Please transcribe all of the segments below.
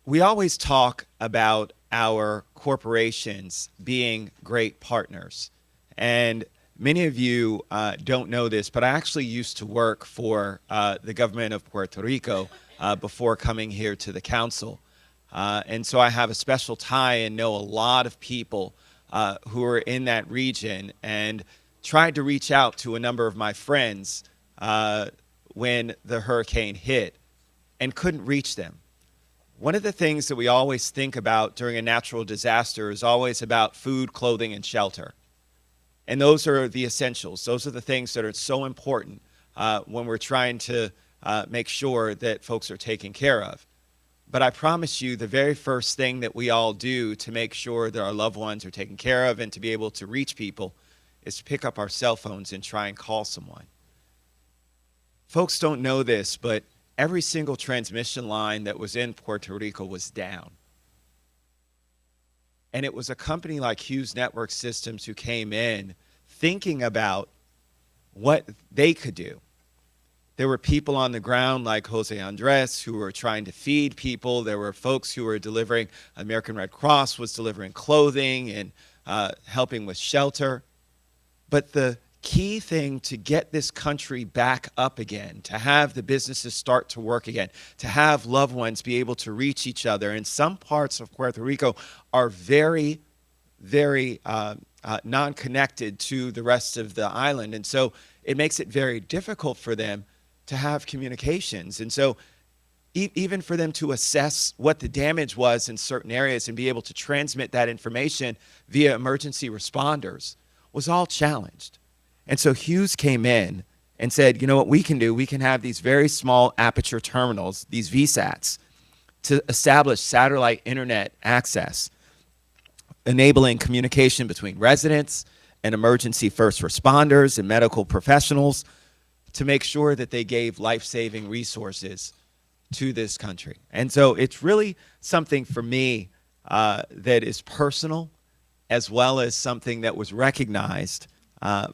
We always talk about our corporations being great partners. And many of you don't know this, but I actually used to work for the government of Puerto Rico before coming here to the council. And so I have a special tie and know a lot of people who are in that region, and tried to reach out to a number of my friends when the hurricane hit and couldn't reach them. One of the things that we always think about during a natural disaster is always about food, clothing, and shelter. And those are the essentials. Those are the things that are so important when we're trying to make sure that folks are taken care of. But I promise you, the very first thing that we all do to make sure that our loved ones are taken care of and to be able to reach people is to pick up our cell phones and try and call someone. Folks don't know this, but every single transmission line that was in Puerto Rico was down. And it was a company like Hughes Network Systems who came in thinking about what they could do. There were people on the ground like Jose Andres who were trying to feed people. There were folks who were delivering, American Red Cross was delivering clothing and helping with shelter. But the key thing to get this country back up again, to have the businesses start to work again, to have loved ones be able to reach each other. And some parts of Puerto Rico are very, very non-connected to the rest of the island. And so it makes it very difficult for them to have communications. And so even for them to assess what the damage was in certain areas and be able to transmit that information via emergency responders was all challenged. And so Hughes came in and said, you know what we can do? We can have these very small aperture terminals, these VSATs, to establish satellite internet access, enabling communication between residents and emergency first responders and medical professionals to make sure that they gave life-saving resources to this country. And so it's really something for me that is personal, as well as something that was recognized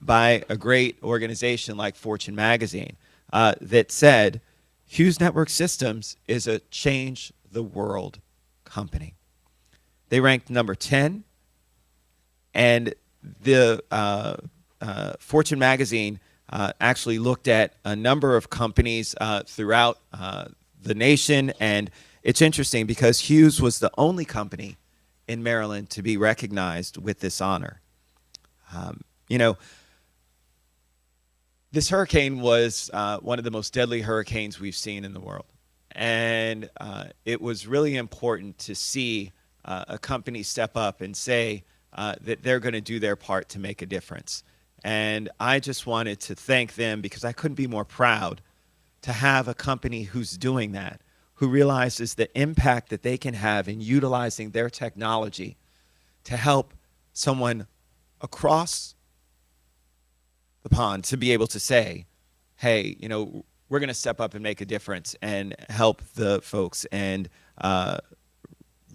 by a great organization like Fortune Magazine that said Hughes Network Systems is a change the world company. They ranked number 10, and the Fortune Magazine actually looked at a number of companies throughout the nation, and it's interesting because Hughes was the only company in Maryland to be recognized with this honor. You know, this hurricane was one of the most deadly hurricanes we've seen in the world. And it was really important to see a company step up and say that they're going to do their part to make a difference. And I just wanted to thank them because I couldn't be more proud to have a company who's doing that, who realizes the impact that they can have in utilizing their technology to help someone across the pond to be able to say, hey, you know, we're going to step up and make a difference and help the folks and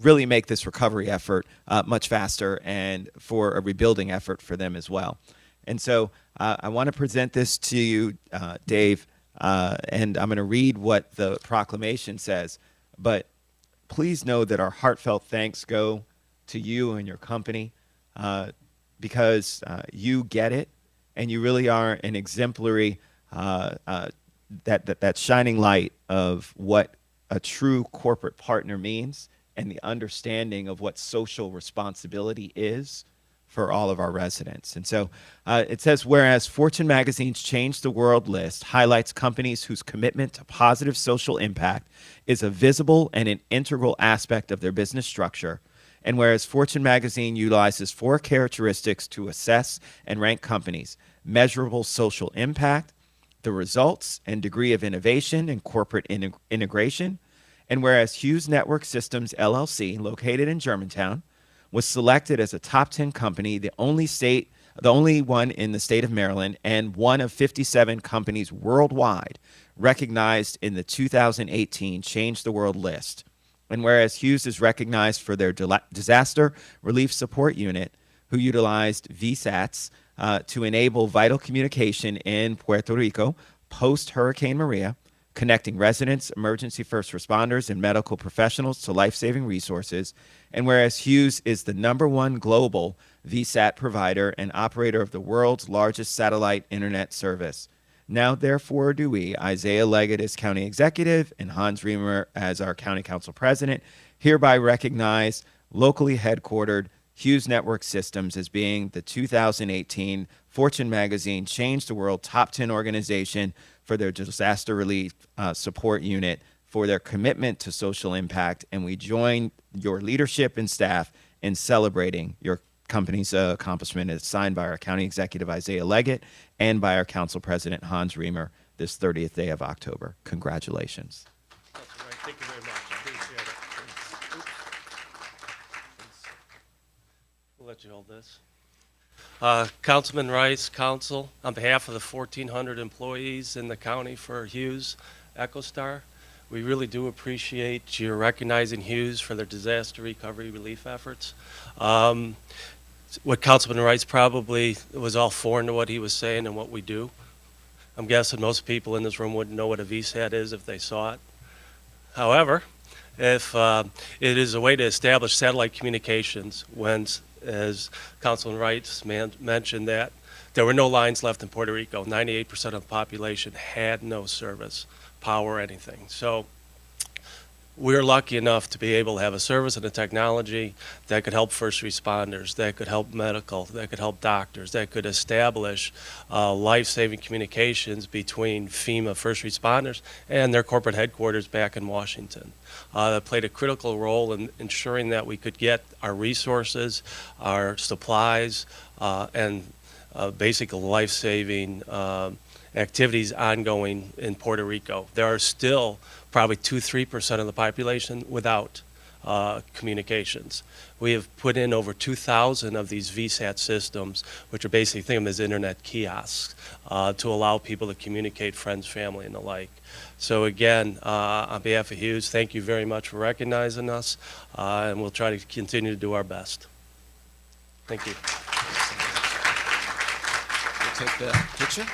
really make this recovery effort much faster and for a rebuilding effort for them as well. And so I want to present this to you, Dave, and I'm going to read what the proclamation says. But please know that our heartfelt thanks go to you and your company because you get it, and you really are an exemplary, that shining light of what a true corporate partner means and the understanding of what social responsibility is for all of our residents. And so it says, whereas Fortune Magazine's Change the World list highlights companies whose commitment to positive social impact is a visible and an integral aspect of their business structure, and whereas Fortune Magazine utilizes 4 characteristics to assess and rank companies: measurable social impact, the results and degree of innovation and corporate integration, and whereas Hughes Network Systems, LLC, located in Germantown, was selected as a top 10 company, the only one in the state of Maryland, and one of 57 companies worldwide recognized in the 2018 Change the World list. And whereas Hughes is recognized for their disaster relief support unit, who utilized VSATs to enable vital communication in Puerto Rico post-Hurricane Maria, connecting residents, emergency first responders, and medical professionals to life-saving resources. And whereas Hughes is the #1 global VSAT provider and operator of the world's largest satellite internet service. Now, therefore, do we, Isaiah Leggett as County Executive and Hans Riemer as our County Council President, hereby recognize locally headquartered Hughes Network Systems as being the 2018 Fortune Magazine Change the World Top 10 organization for their disaster relief support unit, for their commitment to social impact. And we join your leadership and staff in celebrating your company's accomplishment, as signed by our County Executive Isaiah Leggett and by our Council President Hans Riemer this 30th day of October. Congratulations. That's all right. Thank you very much. Appreciate it. Oops. We'll let you hold this. Councilman Rice, Council, on behalf of the 1,400 employees in the county for Hughes EchoStar, we really do appreciate you recognizing Hughes for their disaster recovery relief efforts. What Councilman Rice probably was all foreign to what he was saying and what we do. I'm guessing most people in this room wouldn't know what a VSAT is if they saw it. However, if it is a way to establish satellite communications when, as Councilman Rice mentioned, that there were no lines left in Puerto Rico. 98% of the population had no service, power, anything. So we're lucky enough to be able to have a service and a technology that could help first responders, that could help medical, that could help doctors, that could establish life-saving communications between FEMA first responders and their corporate headquarters back in Washington. That played a critical role in ensuring that we could get our resources, our supplies, and basic life-saving activities ongoing in Puerto Rico. There are still probably 2-3% of the population without communications. We have put in over 2,000 of these VSAT systems, which are basically, think of them as internet kiosks, to allow people to communicate, friends, family, and the like. So again, on behalf of Hughes, thank you very much for recognizing us, and we'll try to continue to do our best. Thank you. We'll take the picture.